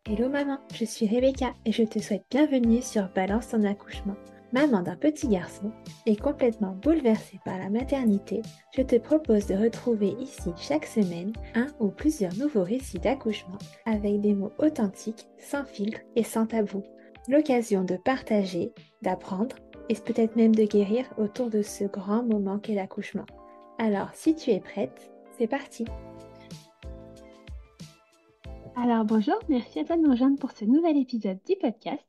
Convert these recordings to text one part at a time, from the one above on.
Hello maman, je suis Rebecca et je te souhaite bienvenue sur Balance ton accouchement. Maman d'un petit garçon et complètement bouleversée par la maternité, je te propose de retrouver ici chaque semaine un ou plusieurs nouveaux récits d'accouchement avec des mots authentiques, sans filtre et sans tabou. L'occasion de partager, d'apprendre et peut-être même de guérir autour de ce grand moment qu'est l'accouchement. Alors si tu es prête, c'est parti! Alors bonjour, merci à toi de nous rejoindre pour ce nouvel épisode du podcast.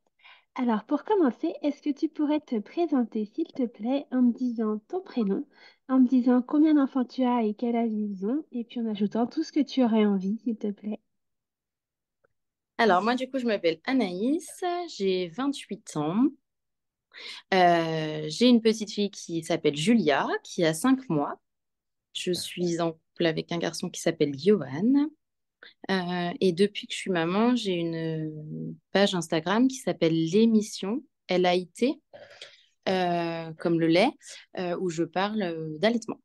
Alors pour commencer, est-ce que tu pourrais te présenter s'il te plaît en me disant ton prénom, en me disant combien d'enfants tu as et quel âge ils ont, et puis en ajoutant tout ce que tu aurais envie, s'il te plaît. Alors, moi, du coup, je m'appelle Anaïs, j'ai 28 ans. J'ai une petite fille qui s'appelle Julia, qui a 5 mois. Je suis en couple avec un garçon qui s'appelle Johan. Et depuis que je suis maman, j'ai une page Instagram qui s'appelle L'émission, LAIT, comme le lait, où je parle d'allaitement.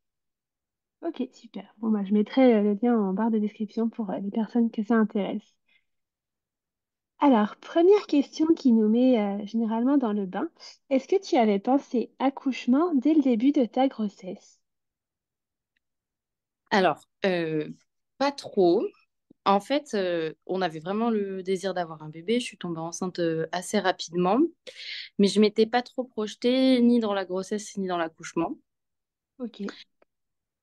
Ok, super. Bon bah je mettrai le lien en barre de description pour les personnes que ça intéresse. Alors, première question qui nous met généralement dans le bain. Est-ce que tu avais pensé accouchement dès le début de ta grossesse? Alors, pas trop. En fait, on avait vraiment le désir d'avoir un bébé. Je suis tombée enceinte assez rapidement, mais je m'étais pas trop projetée ni dans la grossesse ni dans l'accouchement. Ok,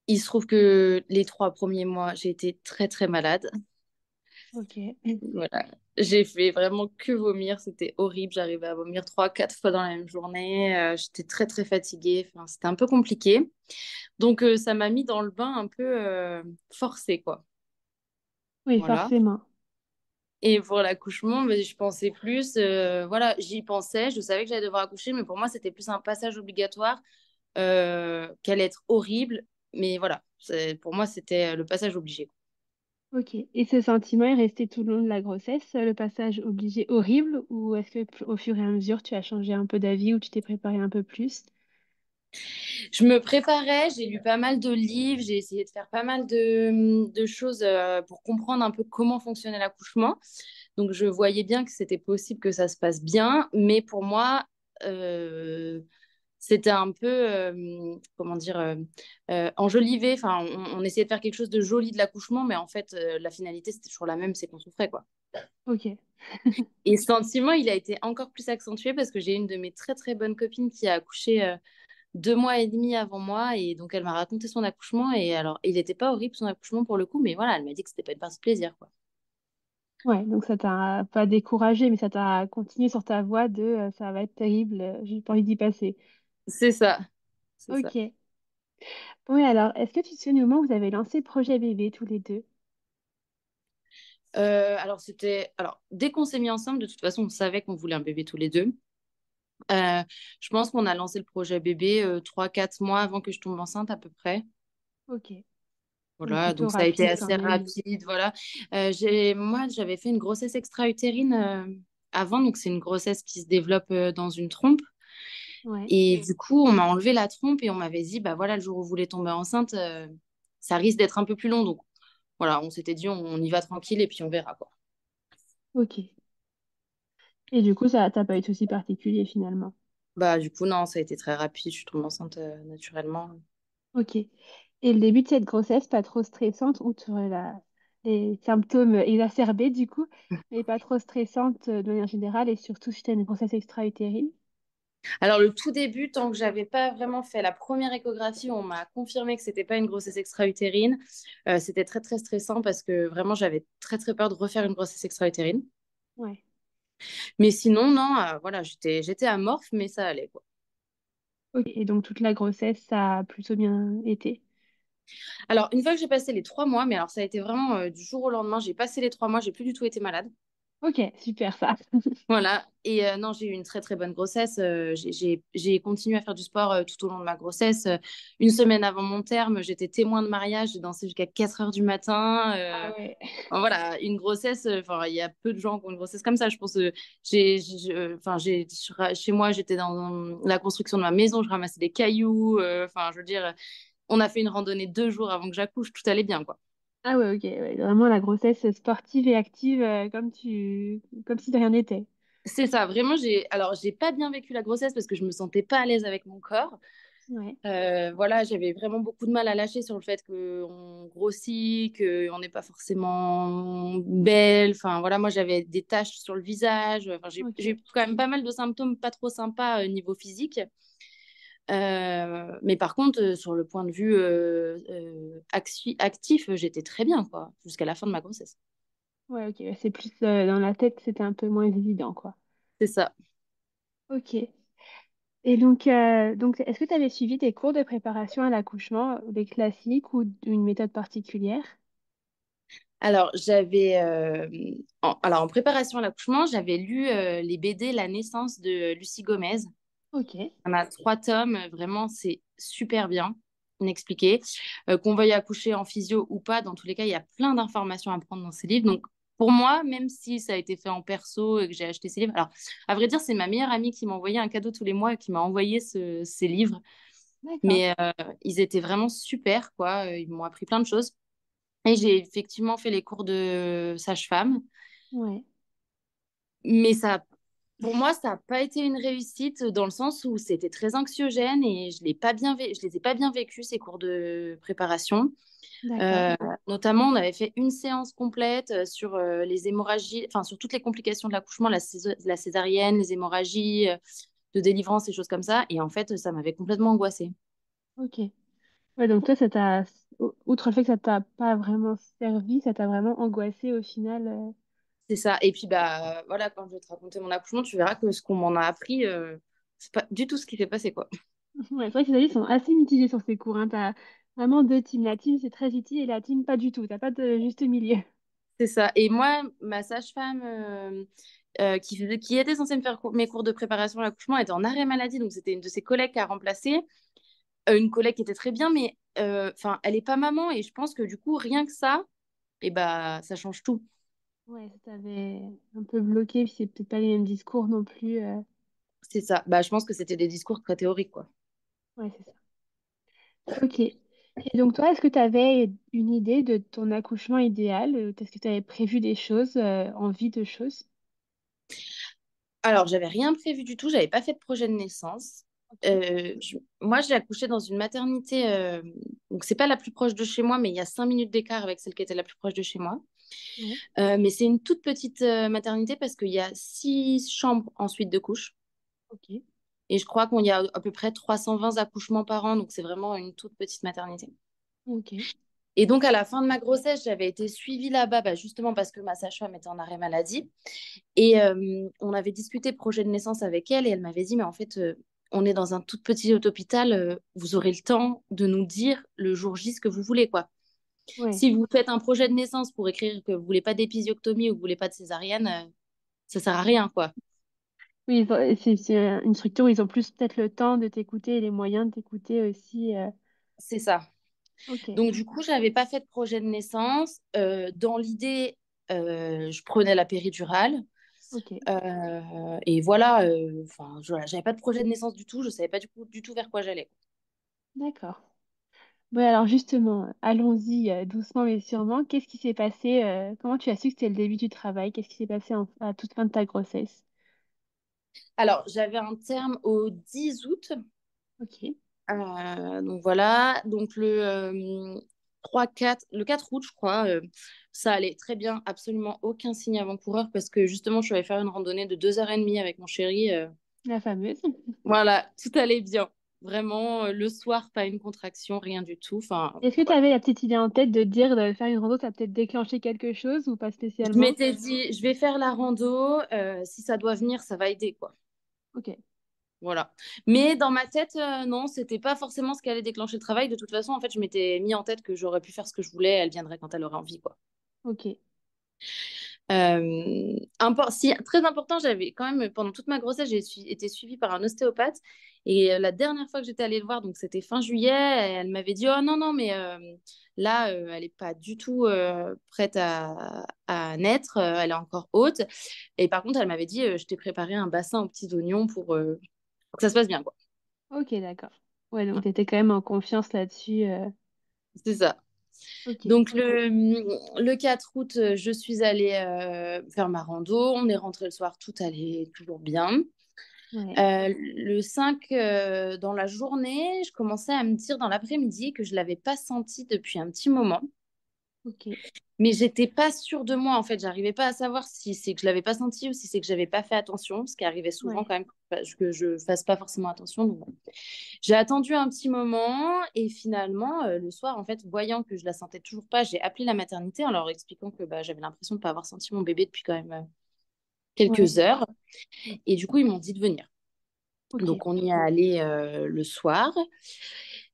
Il se trouve que les 3 premiers mois, j'ai été très très malade. ok. Voilà, j'ai fait vraiment que vomir. C'était horrible. J'arrivais à vomir 3, 4 fois dans la même journée. J'étais très très fatiguée. Enfin, c'était un peu compliqué. Donc ça m'a mis dans le bain un peu forcé, quoi. Oui, Voilà. forcément. Et pour l'accouchement, mais je pensais plus, voilà, j'y pensais, je savais que j'allais devoir accoucher, mais pour moi, c'était plus un passage obligatoire qu'allait être horrible. Mais voilà, pour moi, c'était le passage obligé. Ok. Et ce sentiment est resté tout le long de la grossesse, le passage obligé horrible, ou est-ce que au fur et à mesure tu as changé un peu d'avis ou tu t'es préparé un peu plus? Je me préparais, j'ai lu pas mal de livres, j'ai essayé de faire pas mal de choses pour comprendre un peu comment fonctionnait l'accouchement. Donc, je voyais bien que c'était possible que ça se passe bien, mais pour moi, euh, c'était un peu, comment dire, enjolivé. Enfin, on essayait de faire quelque chose de joli de l'accouchement, mais en fait, la finalité, c'était toujours la même, c'est qu'on souffrait, quoi. Ok. Et ce sentiment, il a été encore plus accentué parce que j'ai une de mes très, très bonnes copines qui a accouché 2 mois et demi avant moi. Et donc, elle m'a raconté son accouchement. Et alors, il n'était pas horrible, son accouchement, pour le coup, mais voilà, elle m'a dit que c'était pas une partie de plaisir, quoi. Ouais, donc ça t'a pas découragé, mais ça t'a continué sur ta voie de ça va être terrible, j'ai pas envie d'y passer. C'est ça, c'est ça. Ok. Bon, et alors, est-ce que tu te souviens du moment où vous avez lancé Projet Bébé tous les deux? Alors, dès qu'on s'est mis ensemble, de toute façon, on savait qu'on voulait un bébé tous les deux. Euh, je pense qu'on a lancé le projet bébé 3, 4 mois avant que je tombe enceinte à peu près. Ok. Donc Voilà, plutôt donc ça a été rapide quand assez même. rapide. Voilà. Moi, j'avais fait une grossesse extra-utérine avant, donc c'est une grossesse qui se développe dans une trompe. Ouais. Et du coup, on m'a enlevé la trompe et on m'avait dit, bah voilà, le jour où vous voulez tomber enceinte, ça risque d'être un peu plus long. Donc voilà, on s'était dit, on y va tranquille et puis on verra, quoi. Ok. Et du coup, ça t'as pas eu de soucis particuliers finalement. Bah du coup, non, ça a été très rapide. Je suis tombée enceinte naturellement. Ok. Et le début de cette grossesse, pas trop stressante, outre les symptômes exacerbés du coup, mais pas trop stressante de manière générale et surtout si tu as une grossesse extra-utérine. Alors, le tout début, tant que j'avais pas vraiment fait la première échographie, on m'a confirmé que c'était pas une grossesse extra-utérine. C'était très, très stressant parce que vraiment, j'avais très, très peur de refaire une grossesse extra-utérine. Ouais. Mais sinon, non, voilà, j'étais amorphe, mais ça allait, quoi. Ok. Et donc toute la grossesse, ça a plutôt bien été. Alors, une fois que j'ai passé les 3 mois, mais alors ça a été vraiment du jour au lendemain, j'ai passé les 3 mois, j'ai plus du tout été malade. Ok, super ça. Voilà. Et non, j'ai eu une très très bonne grossesse. J'ai continué à faire du sport tout au long de ma grossesse. Une semaine avant mon terme, j'étais témoin de mariage. J'ai dansé jusqu'à 4 heures du matin. Ah ouais. Enfin, voilà, une grossesse. Enfin, il y a peu de gens qui ont une grossesse comme ça. Je pense. Enfin, chez moi, j'étais dans la construction de ma maison. Je ramassais des cailloux. Enfin, je veux dire, on a fait une randonnée 2 jours avant que j'accouche. Tout allait bien, quoi. Ah ouais, ok, ouais, vraiment la grossesse sportive et active comme si de rien n'était. C'est ça, vraiment, j'ai pas bien vécu la grossesse parce que je me sentais pas à l'aise avec mon corps. Ouais, Voilà, j'avais vraiment beaucoup de mal à lâcher sur le fait qu'on grossit, qu'on n'est pas forcément belle. Enfin, voilà, moi, j'avais des taches sur le visage. Enfin, j'ai ok. eu quand même pas mal de symptômes pas trop sympas niveau physique. Mais par contre, sur le point de vue actif, j'étais très bien, quoi, jusqu'à la fin de ma grossesse. Ouais, ok, c'est plus dans la tête, c'était un peu moins évident, quoi. C'est ça. Ok. Et donc est-ce que tu avais suivi des cours de préparation à l'accouchement, des classiques ou une méthode particulière? Alors, en préparation à l'accouchement, j'avais lu les BD La naissance de Lucie Gomez. Ok, On a 3 tomes, vraiment, c'est super bien expliqué. Qu'on veuille accoucher en physio ou pas, dans tous les cas, il y a plein d'informations à prendre dans ces livres. Donc, pour moi, même si ça a été fait en perso et que j'ai acheté ces livres, alors, à vrai dire, c'est ma meilleure amie qui m'a envoyé un cadeau tous les mois et qui m'a envoyé ces livres. d'accord. Mais ils étaient vraiment super, quoi. Ils m'ont appris plein de choses. Et j'ai effectivement fait les cours de sage-femme. Ouais, Mais ça, pour moi, ça n'a pas été une réussite dans le sens où c'était très anxiogène et je les ai pas bien vécus, ces cours de préparation. d'accord. Euh, Notamment, on avait fait une séance complète sur les hémorragies, enfin sur toutes les complications de l'accouchement, la césarienne, les hémorragies de délivrance, des choses comme ça. Et en fait, ça m'avait complètement angoissée. Ok. Ouais, donc toi, outre le fait que ça t'a pas vraiment servi, ça t'a vraiment angoissé au final. C'est ça. Et puis, bah, voilà, quand je vais te raconter mon accouchement, tu verras que ce qu'on m'en a appris, c'est pas du tout ce qui s'est passé, quoi. Ouais, c'est vrai que les avis sont assez mitigés sur ces cours, hein. T'as vraiment deux teams. La team, c'est très utile et la team, pas du tout. T'as pas de juste milieu. C'est ça. Et moi, ma sage-femme qui était censée me faire mes cours de préparation à l'accouchement était en arrêt maladie. Donc, c'était une de ses collègues qui a remplacé. Une collègue qui était très bien, mais enfin, elle est pas maman. Et je pense que du coup, rien que ça, et bah, ça change tout. Ouais, ça t'avait un peu bloqué, puis c'est peut-être pas les mêmes discours non plus. C'est ça. Bah, je pense que c'était des discours très théoriques, quoi. Ouais, c'est ça. Ok. Et donc toi, est-ce que tu avais une idée de ton accouchement idéal? Est-ce que tu avais prévu des choses, envie de choses? Alors, j'avais rien prévu du tout. J'avais pas fait de projet de naissance. Ok. Moi, j'ai accouché dans une maternité. Donc, c'est pas la plus proche de chez moi, mais il y a 5 minutes d'écart avec celle qui était la plus proche de chez moi. Ouais. Mais c'est une toute petite maternité parce qu'il y a 6 chambres en suite de couches. Ok. Et je crois qu'on y a à peu près 320 accouchements par an, donc c'est vraiment une toute petite maternité. Ok. Et donc à la fin de ma grossesse, j'avais été suivie là-bas, bah, justement parce que ma sage-femme était en arrêt maladie. Et on avait discuté projet de naissance avec elle et elle m'avait dit, mais en fait, on est dans un tout petit hôpital, vous aurez le temps de nous dire le jour J ce que vous voulez, quoi. Ouais. Si vous faites un projet de naissance pour écrire que vous voulez pas d'épisiotomie ou que vous voulez pas de césarienne, ça sert à rien, quoi. Oui, c'est une structure où ils ont plus peut-être le temps de t'écouter et les moyens de t'écouter aussi. C'est ça. Ok. Donc, du coup, j'avais pas fait de projet de naissance. Dans l'idée, je prenais la péridurale. Ok. Et voilà, enfin, voilà, j'avais pas de projet de naissance du tout. Je savais pas du tout vers quoi j'allais. D'accord. Bon, alors justement, allons-y doucement mais sûrement. Qu'est-ce qui s'est passé? Comment tu as su que c'était le début du travail? Qu'est-ce qui s'est passé à toute fin de ta grossesse? Alors, j'avais un terme au 10 août. Ok. Donc voilà, donc le 4 août, je crois, ça allait très bien, absolument aucun signe avant-coureur parce que justement, je suis allée faire une randonnée de 2h30 avec mon chéri. La fameuse. Voilà, tout allait bien. Vraiment, le soir, pas une contraction, rien du tout. Enfin, Est-ce que tu voilà. avais la petite idée en tête de dire de faire une rando, ça a peut-être déclenché quelque chose ou pas Je spécialement? m'étais dit, je vais faire la rando. Si ça doit venir, ça va aider, quoi. Ok. Voilà. Mais dans ma tête, non, c'était pas forcément ce qui allait déclencher le travail. De toute façon, en fait, je m'étais mis en tête que j'aurais pu faire ce que je voulais. Elle viendrait quand elle aurait envie, quoi. Ok. Si, très important, j'avais quand même, pendant toute ma grossesse, été suivie par un ostéopathe. Et la dernière fois que j'étais allée le voir, donc c'était fin juillet, elle m'avait dit, oh non, non, mais là, elle n'est pas du tout prête à naître, elle est encore haute. Et par contre, elle m'avait dit, je t'ai préparé un bassin aux petits oignons pour que ça se passe bien, quoi. Ok, d'accord. Ouais, donc Ouais, tu étais quand même en confiance là-dessus. c'est ça. Ok. Donc, le 4 août, je suis allée faire ma rando. On est rentré le soir, tout allait toujours bien. Ouais. Le 5, dans la journée, je commençais à me dire dans l'après-midi que je ne l'avais pas senti depuis un petit moment. Ok. Mais j'étais pas sûre de moi, en fait. J'arrivais pas à savoir si c'est que je l'avais pas senti ou si c'est que j'avais pas fait attention, ce qui arrivait souvent Ouais. quand même que je fasse pas forcément attention. Donc, bon. J'ai attendu un petit moment et finalement, le soir, en fait, voyant que je la sentais toujours pas, j'ai appelé la maternité en leur expliquant que bah, j'avais l'impression de pas avoir senti mon bébé depuis quand même Ouais. quelques heures. Et du coup, ils m'ont dit de venir. Ok. Donc, on y est allé le soir.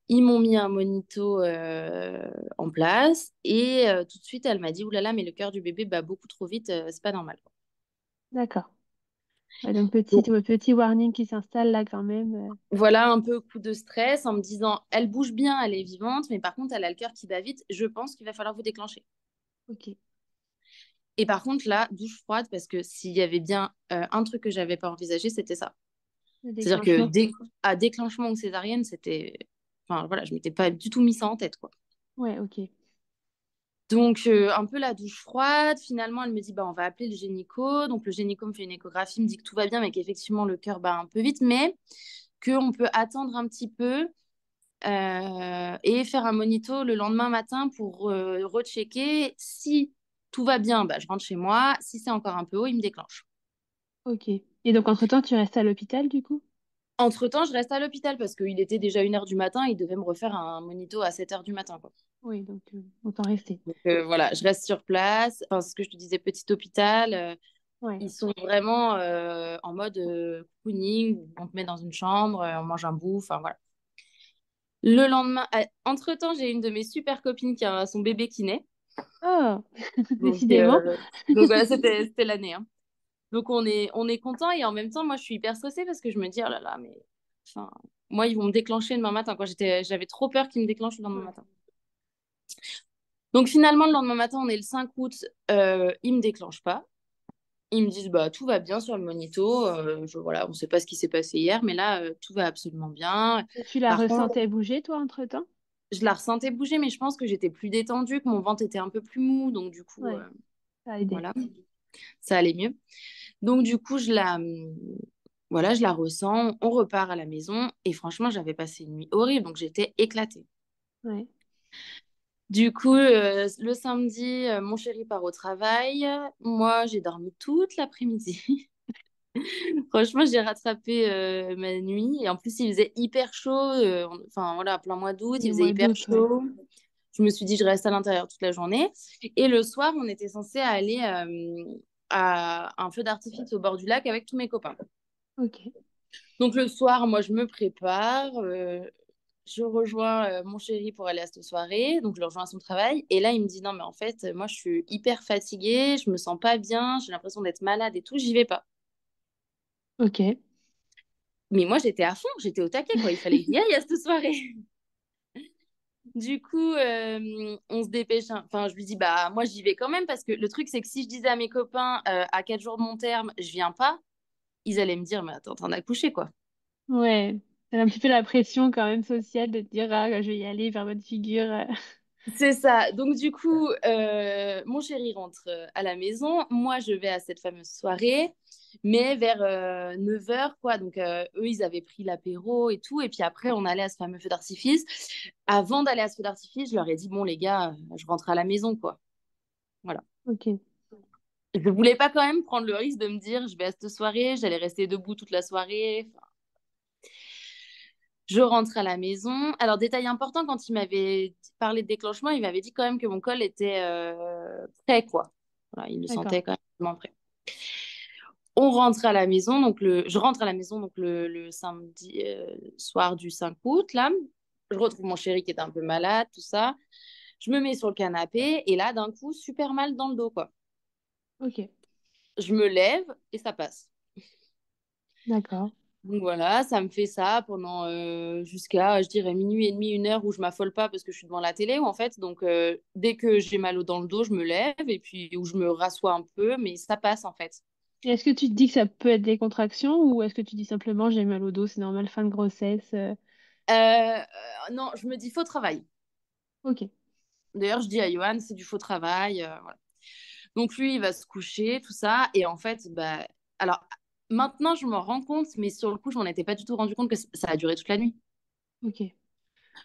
Ils m'ont mis un monito en place et tout de suite, elle m'a dit, oulala, mais le cœur du bébé bat beaucoup trop vite, c'est pas normal. D'accord. Ouais, donc Donc, petit warning qui s'installe là quand même. voilà un peu coup de stress en me disant, elle bouge bien, elle est vivante, mais par contre, elle a le cœur qui bat vite. Je pense qu'il va falloir vous déclencher. Ok. Et par contre, là, douche froide, parce que s'il y avait bien un truc que j'avais pas envisagé, c'était ça. Le C'est-à-dire que déclenchement. à déclenchement ou césarienne, c'était... Enfin, voilà, je m'étais pas du tout mis ça en tête, quoi. Ouais, ok. Donc, un peu la douche froide. Finalement, elle me dit, bah, on va appeler le gynéco. Donc, le gynéco me fait une échographie, me dit que tout va bien, mais qu'effectivement, le cœur bat un peu vite, mais qu'on peut attendre un petit peu et faire un monito le lendemain matin pour rechecker. Si tout va bien, bah, je rentre chez moi. Si c'est encore un peu haut, il me déclenche. Ok. Et donc, entre-temps, tu restes à l'hôpital du coup? Entre-temps, je reste à l'hôpital parce qu'il était déjà 1 h du matin. Il devait me refaire un monito à 7 h du matin, quoi. Oui, donc autant rester. Donc, voilà, je reste sur place. Enfin, c'est ce que je te disais, petit hôpital. Ouais. Ils sont vraiment en mode cocooning. On te met dans une chambre, on mange un bout. Enfin, voilà. Le lendemain, entre-temps, j'ai une de mes super copines qui a son bébé qui naît. Oh, Donc, décidément. voilà, c'était l'année, hein. Donc, on est content et en même temps, moi, je suis hyper stressée parce que je me dis, oh là là, mais enfin, moi, ils vont me déclencher demain matin. J'avais trop peur qu'ils me déclenchent le lendemain Ouais. matin. Donc, finalement, le lendemain matin, on est le 5 août, ils me déclenchent pas. Ils me disent, bah, tout va bien sur le monito. Voilà, on ne sait pas ce qui s'est passé hier, mais là, tout va absolument bien. Et tu la Par contre, ressentais bouger, toi, entre-temps? je la ressentais bouger, mais je pense que j'étais plus détendue, que mon ventre était un peu plus mou. Donc, du coup, Ouais, ça a aidé. voilà, ça allait mieux. Donc, du coup, voilà, je la ressens. On repart à la maison. Et franchement, j'avais passé une nuit horrible. Donc, j'étais éclatée. Ouais. Du coup, le samedi, mon chéri part au travail. Moi, j'ai dormi toute l'après-midi. Franchement, j'ai rattrapé ma nuit. Et en plus, il faisait hyper chaud. Enfin, voilà, plein mois d'août, il Le faisait mois hyper d'août, ouais. chaud. Je me suis dit, je reste à l'intérieur toute la journée. Et le soir, on était censé aller à un feu d'artifice au bord du lac avec tous mes copains. Ok. Donc, le soir, moi, je me prépare. Je rejoins mon chéri pour aller à cette soirée. Donc, je le rejoins à son travail. Et là, il me dit, non, mais en fait, moi, je suis hyper fatiguée. Je me sens pas bien. J'ai l'impression d'être malade et tout. J'y vais pas. Ok. Mais moi, j'étais à fond, j'étais au taquet, quoi. Il fallait que j'y aille à cette soirée. Du coup, on se dépêche. Enfin, je lui dis, bah, moi, j'y vais quand même parce que le truc, c'est que si je disais à mes copains, à 4 jours de mon terme, je viens pas, ils allaient me dire, mais attends, t'en as couché, quoi. Ouais. T'as un petit peu la pression quand même sociale de te dire, ah, je vais y aller vers votre figure. C'est ça. Donc, du coup, mon chéri rentre à la maison. Moi, je vais à cette fameuse soirée, mais vers 9 h, quoi. Donc, eux, ils avaient pris l'apéro et tout. Et puis après, on allait à ce fameux feu d'artifice. Avant d'aller à ce feu d'artifice, je leur ai dit, bon, les gars, je rentre à la maison, quoi. Voilà. Ok. Je voulais pas quand même prendre le risque de me dire, je vais à cette soirée, j'allais rester debout toute la soirée. Enfin, je rentre à la maison. Alors, détail important, quand il m'avait parlé de déclenchement, il m'avait dit quand même que mon col était prêt, quoi. Voilà, il le D'accord. sentait quand même prêt. On rentre à la maison, je rentre à la maison donc le samedi soir du 5 août, là. Je retrouve mon chéri qui était un peu malade, tout ça. Je me mets sur le canapé et là, d'un coup, super mal dans le dos, quoi. Ok. Je me lève et ça passe. D'accord. Donc voilà, ça me fait ça pendant jusqu'à, je dirais, minuit et demi, 1 h où je m'affole pas parce que je suis devant la télé. Ou en fait, donc dès que j'ai mal dans le dos, je me lève et puis où je me rassois un peu, mais ça passe en fait. Et est-ce que tu te dis que ça peut être des contractions ou est-ce que tu dis simplement j'ai mal au dos, c'est normal, fin de grossesse? Non, je me dis faux travail. Ok. D'ailleurs, je dis à Johan, c'est du faux travail. Voilà. Donc lui, il va se coucher, tout ça. Et en fait, bah, alors maintenant, je m'en rends compte, mais sur le coup, je m'en étais pas du tout rendu compte que ça a duré toute la nuit. Ok.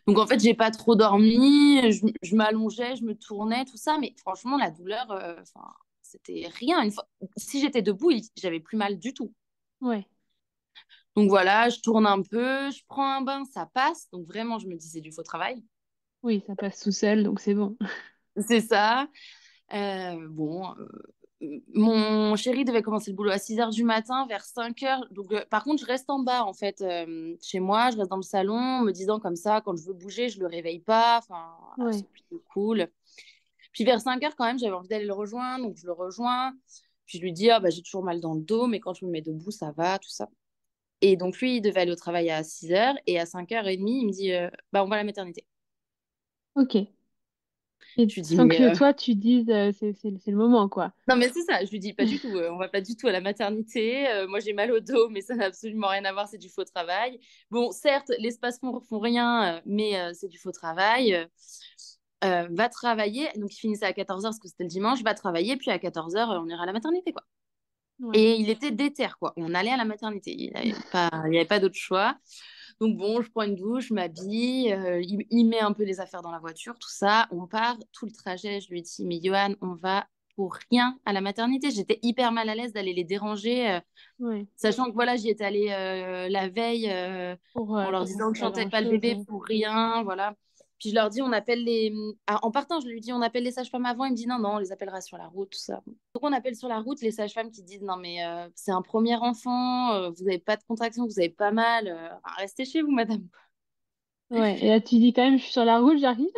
Donc en fait, j'ai pas trop dormi, je m'allongeais, je me tournais, tout ça. Mais franchement, la douleur, enfin, c'était rien. Une fois, si j'étais debout, j'avais plus mal du tout. Ouais. Donc voilà, je tourne un peu, je prends un bain, ça passe. Donc vraiment, je me dis, c'est du faux travail. Oui, ça passe tout seul, donc c'est bon. C'est ça. Bon, mon chéri devait commencer le boulot à 6 heures du matin, vers 5 heures. Donc, par contre, je reste en bas, en fait, chez moi. Je reste dans le salon, me disant comme ça, quand je veux bouger, je le réveille pas. Enfin, voilà, Ouais. c'est plutôt cool. Puis, vers 5 heures, quand même, j'avais envie d'aller le rejoindre. Donc, je le rejoins. Puis, je lui dis, ah, bah, j'ai toujours mal dans le dos, mais quand je me mets debout, ça va, tout ça. Et donc, lui, il devait aller au travail à 6 heures. Et à 5h30, il me dit, bah, on va à la maternité. Ok. Et Je lui dis, sans mais que toi, tu dises, c'est le moment, quoi. non, mais c'est ça, je lui dis pas du tout, on va pas du tout à la maternité. Moi, j'ai mal au dos, mais ça n'a absolument rien à voir, c'est du faux travail. Bon, certes, les spasmes font rien, mais c'est du faux travail. Va travailler, donc il finissait à 14 heures parce que c'était le dimanche, va travailler, puis à 14 heures, on ira à la maternité, quoi. Ouais. Et il était déter, quoi. On allait à la maternité, il y avait pas d'autre choix. Donc bon, je prends une douche, je m'habille, il met un peu les affaires dans la voiture, tout ça. On part, tout le trajet, je lui dis, mais Johan, on va pour rien à la maternité. J'étais hyper mal à l'aise d'aller les déranger, Ouais. sachant que voilà, j'y étais allée la veille en leur Pour disant que je pas chantais pas le grand-chose, bébé ouais. pour rien, voilà. Puis je leur dis, on appelle les... Ah, en partant, je lui dis, on appelle les sages-femmes avant. Il me dit, non, non, on les appellera sur la route, tout ça. Donc on appelle sur la route les sages-femmes qui disent, non, mais c'est un premier enfant, vous n'avez pas de contraction, vous avez pas mal, restez chez vous, madame. Ouais. Et là, tu dis quand même, je suis sur la route, j'arrive.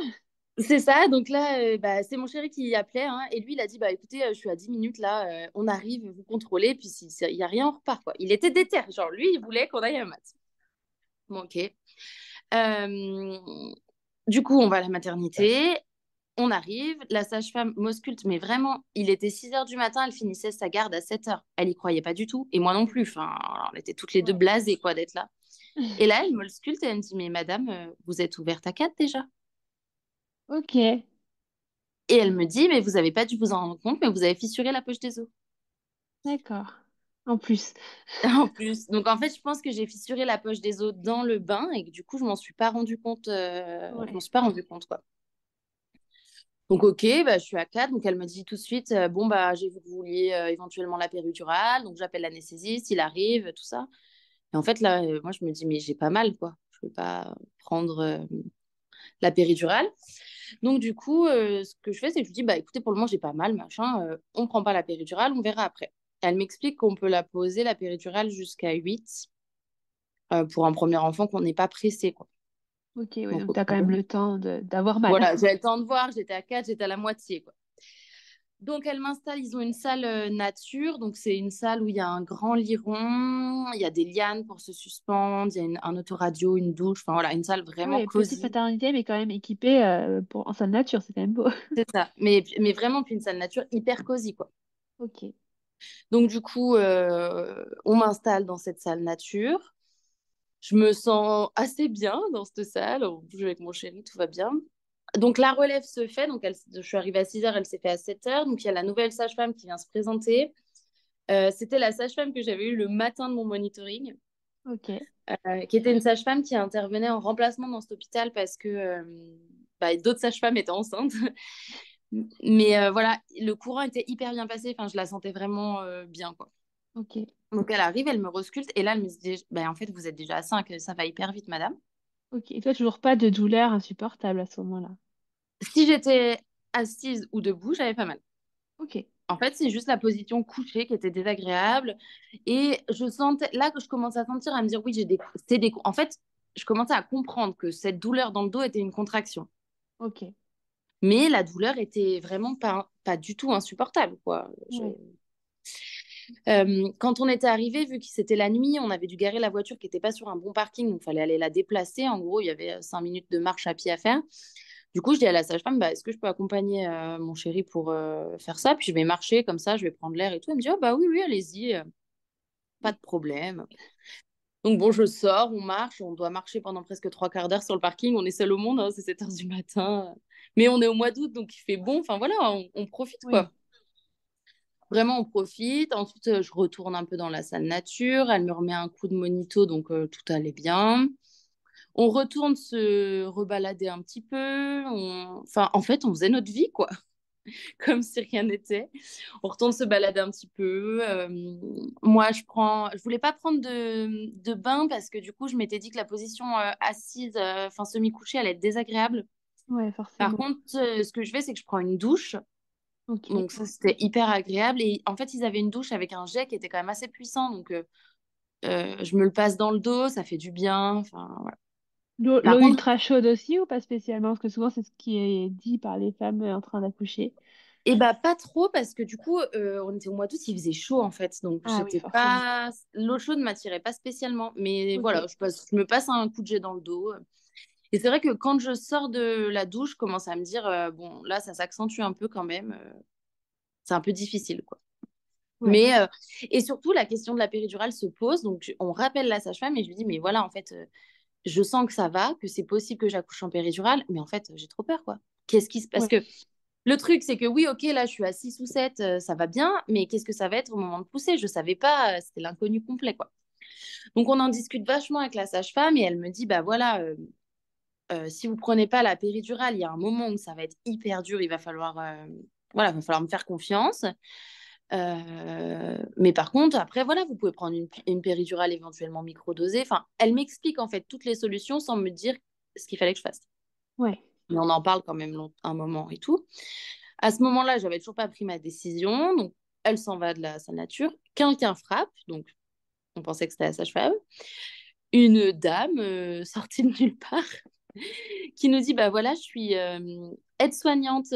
C'est ça, donc là, bah, c'est mon chéri qui appelait, hein, et lui, il a dit, bah écoutez, je suis à 10 minutes là, on arrive, vous contrôlez, puis s'il n'y a rien, on repart, quoi. Il était déter, genre lui, il voulait qu'on aille à Math. Bon, ok. Euh, du coup, on va à la maternité, on arrive, la sage-femme m'ausculte, mais vraiment, il était 6 heures du matin, elle finissait sa garde à 7 heures. Elle y croyait pas du tout, et moi non plus, enfin, on était toutes les deux Ouais. blasées, quoi, d'être là. Et là, elle m'ausculte et elle me dit, mais madame, vous êtes ouverte à 4 déjà? Ok. Et elle me dit, mais vous n'avez pas dû vous en rendre compte, mais vous avez fissuré la poche des os. D'accord. En plus. En plus. Donc, en fait, je pense que j'ai fissuré la poche des os dans le bain et que du coup, je m'en suis pas rendu compte. Je m'en Ouais. suis pas rendu compte, quoi. Donc, ok, bah, je suis à 4. Donc, elle me dit tout de suite, bon, bah, j'ai vu que vous vouliez éventuellement la péridurale. Donc, j'appelle l'anesthésiste, il arrive, tout ça. Et en fait, là, moi, je me dis, mais j'ai pas mal, quoi. Je ne peux pas prendre la péridurale. Donc, du coup, ce que je fais, c'est que je lui dis, bah, écoutez, pour le moment, j'ai pas mal, machin. On prend pas la péridurale, on verra après. Elle m'explique qu'on peut la poser, la péridurale, jusqu'à 8 pour un premier enfant qu'on n'est pas pressé, quoi. Ok, ouais, Donc, donc t'as quand même le temps d'avoir mal. voilà, j'avais le temps de voir, j'étais à 4, j'étais à la moitié, quoi. Donc, elle m'installe, ils ont une salle nature, donc c'est une salle où il y a un grand lit rond, il y a des lianes pour se suspendre, il y a un autoradio, une douche, enfin voilà, une salle vraiment Ouais, petite cosy. maternité, mais quand même équipée en salle nature, c'est quand même beau. C'est ça, mais vraiment, puis une salle nature hyper cosy, quoi. Ok. Donc, du coup, on m'installe dans cette salle nature. Je me sens assez bien dans cette salle. On bouge avec mon chéri, tout va bien. Donc, la relève se fait. Donc, je suis arrivée à 6 heures, elle s'est faite à 7 heures. Donc, il y a la nouvelle sage-femme qui vient se présenter. C'était la sage-femme que j'avais eue le matin de mon monitoring, Ok. qui était une sage-femme qui intervenait en remplacement dans cet hôpital parce que bah, d'autres sages-femmes étaient enceintes. Mais voilà, le courant était hyper bien passé. Enfin, je la sentais vraiment bien, quoi. Ok. Donc, elle arrive, elle me resculte. Et là, elle me dit, bah, en fait, vous êtes déjà à 5, ça va hyper vite, madame. Ok. Et toi, toujours pas de douleur insupportable à ce moment-là. Si j'étais assise ou debout, j'avais pas mal. Ok. En fait, c'est juste la position couchée qui était désagréable. Et je sentais, là que je commençais à sentir, à me dire, oui, c'est des... En fait, je commençais à comprendre que cette douleur dans le dos était une contraction. Ok. Mais la douleur était vraiment pas du tout insupportable, quoi. Ouais. Quand on était arrivé, vu que c'était la nuit, on avait dû garer la voiture qui n'était pas sur un bon parking, donc il fallait aller la déplacer. En gros, il y avait 5 minutes de marche à pied à faire. Du coup, je dis à la sage-femme, bah, est-ce que je peux accompagner mon chéri pour faire ça? Puis je vais marcher comme ça, je vais prendre l'air et tout. Elle me dit, oh, bah oui, oui, allez-y, pas de problème. Donc bon, je sors, on marche, on doit marcher pendant presque 3 quarts d'heure sur le parking. On est seul au monde, hein, c'est 7 heures du matin. Mais on est au mois d'août, donc il fait bon. Enfin voilà, on profite Oui, quoi. Vraiment, on profite. Ensuite, je retourne un peu dans la salle nature. Elle me remet un coup de monito, donc tout allait bien. On retourne se rebalader un petit peu. Enfin, en fait, on faisait notre vie, quoi, comme si rien n'était. On retourne se balader un petit peu. Moi, je voulais pas prendre de bain parce que du coup, je m'étais dit que la position assise, enfin semi-couchée, allait être désagréable. ouais, Par forcément. contre, ce que je fais, c'est que je prends une douche. Ok. Donc ça, c'était hyper agréable. Et en fait, ils avaient une douche avec un jet qui était quand même assez puissant. Donc, je me le passe dans le dos, ça fait du bien. Enfin, voilà. Par L'eau contre, ultra chaude aussi ou pas spécialement? Parce que souvent, c'est ce qui est dit par les femmes en train d'accoucher. eh ben, pas trop parce que du coup, on était au mois d'août, il faisait chaud en fait. Donc, Ah oui, forcément. l'eau chaude ne m'attirait pas spécialement. Mais Ok. voilà, je me passe un coup de jet dans le dos. Et c'est vrai que quand je sors de la douche, je commence à me dire, bon, là, ça s'accentue un peu quand même. C'est un peu difficile, quoi. Ouais. Mais, et surtout, la question de la péridurale se pose. Donc, on rappelle la sage-femme et je lui dis, mais voilà, en fait, je sens que ça va, que c'est possible que j'accouche en péridurale, mais en fait, j'ai trop peur, quoi. Parce Ouais. que le truc, c'est que oui, ok, là, je suis à 6 ou 7, ça va bien, mais qu'est-ce que ça va être au moment de pousser? Je savais pas, c'était l'inconnu complet, quoi. Donc, on en discute vachement avec la sage-femme et elle me dit, bah voilà, si vous prenez pas la péridurale, il y a un moment où ça va être hyper dur, voilà, va falloir me faire confiance. Mais par contre, après, voilà, vous pouvez prendre une péridurale éventuellement microdosée. Enfin, elle m'explique en fait toutes les solutions sans me dire ce qu'il fallait que je fasse. Ouais. Mais on en parle quand même un moment et tout. À ce moment-là, j'avais toujours pas pris ma décision. Donc, elle s'en va de la salle nature. Quelqu'un frappe. Donc, on pensait que c'était la sage-femme. Une dame sortie de nulle part qui nous dit, bah voilà, je suis aide-soignante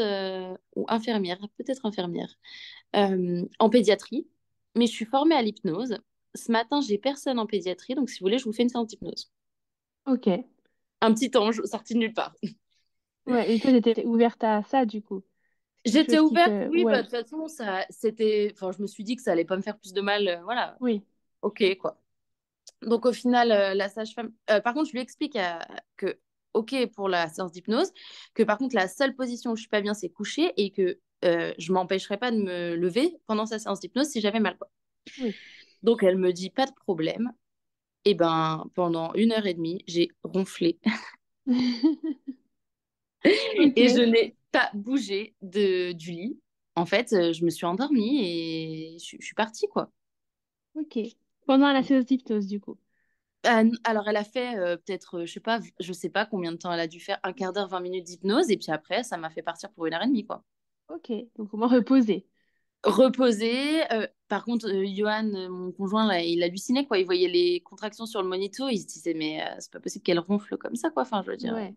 ou infirmière, peut-être infirmière, en pédiatrie, mais je suis formée à l'hypnose. Ce matin, j'ai personne en pédiatrie, donc si vous voulez, je vous fais une séance d'hypnose. Ok. Un petit ange sorti de nulle part. Ouais. Et toi, j'étais ouverte à ça, du coup. C'est quelque J'étais chose qui ouverte, te... oui, bah, Ouais. de toute façon, enfin, je me suis dit que ça allait pas me faire plus de mal, voilà, Oui. ok, quoi. Donc, au final, la sage-femme, par contre, je lui explique que, ok, pour la séance d'hypnose, que par contre, la seule position où je suis pas bien, c'est coucher et que je m'empêcherai pas de me lever pendant sa séance d'hypnose si j'avais mal, quoi. Oui. Donc, elle me dit, pas de problème. Et ben, pendant 1 heure et demie, j'ai ronflé et je Ok. n'ai pas bougé du lit. En fait, je me suis endormie et je suis partie, quoi. Ok. Pendant la séance d'hypnose, du coup. Alors, elle a fait peut-être, je sais pas combien de temps elle a dû faire, un quart d'heure, 20 minutes d'hypnose. Et puis après, ça m'a fait partir pour 1 heure et demie, quoi. Ok. Donc, au moins reposer. Reposer. Par contre, Johan, mon conjoint, là, il hallucinait, quoi. Il voyait les contractions sur le monito. Il se disait, mais c'est pas possible qu'elle ronfle comme ça, quoi. Enfin, je veux dire. Ouais.